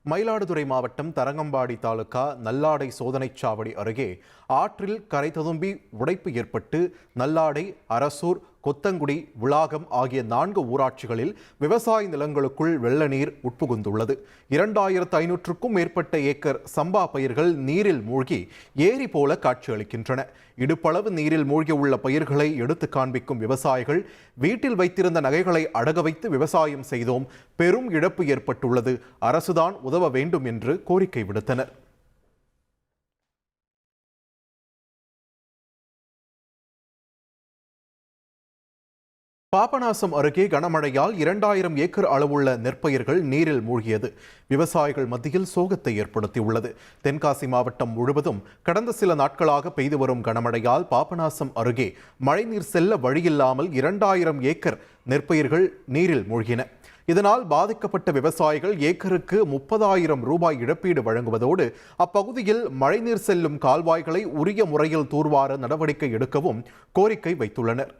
மயிலாடுதுறை மாவட்டம் தரங்கம்பாடி தாலுகா நல்லாடை சோதனைச் சாவடி அருகே ஆற்றில் கரை ததும்பி உடைப்பு ஏற்பட்டு நல்லாடை, அரசூர், கொத்தங்குடி, விளாகம் ஆகிய 4 ஊராட்சிகளில் விவசாய நிலங்களுக்குள் வெள்ள நீர் உட்புகுந்துள்ளது. 2500க்கும் மேற்பட்ட ஏக்கர் சம்பா பயிர்கள் நீரில் மூழ்கி ஏரி போல காட்சியளிக்கின்றன. இடுப்பளவு நீரில் மூழ்கியுள்ள பயிர்களை எடுத்து காண்பிக்கும் விவசாயிகள் வீட்டில் வைத்திருந்த நகைகளை அடக வைத்து விவசாயம் செய்தோம், பெரும் இழப்பு ஏற்பட்டுள்ளது, அரசுதான் உதவ வேண்டும் என்று கோரிக்கை விடுத்தனர். பாபநாசம் அருகே கனமழையால் 2000 ஏக்கர் அளவுள்ள நெற்பயிர்கள் நீரில் மூழ்கியது விவசாயிகள் மத்தியில் சோகத்தை ஏற்படுத்தியுள்ளது. தென்காசி மாவட்டம் முழுவதும் கடந்த சில நாட்களாக பெய்து வரும் கனமழையால் பாபநாசம் அருகே மழைநீர் செல்ல வழியில்லாமல் 2000 ஏக்கர் நெற்பயிர்கள் நீரில் மூழ்கின. இதனால் பாதிக்கப்பட்ட விவசாயிகள் ஏக்கருக்கு 30,000 ரூபாய் இழப்பீடு வழங்குவதோடு அப்பகுதியில் மழைநீர் செல்லும் கால்வாய்களை உரிய முறையில் தூர்வார நடவடிக்கை எடுக்கவும் கோரிக்கை வைத்துள்ளனர்.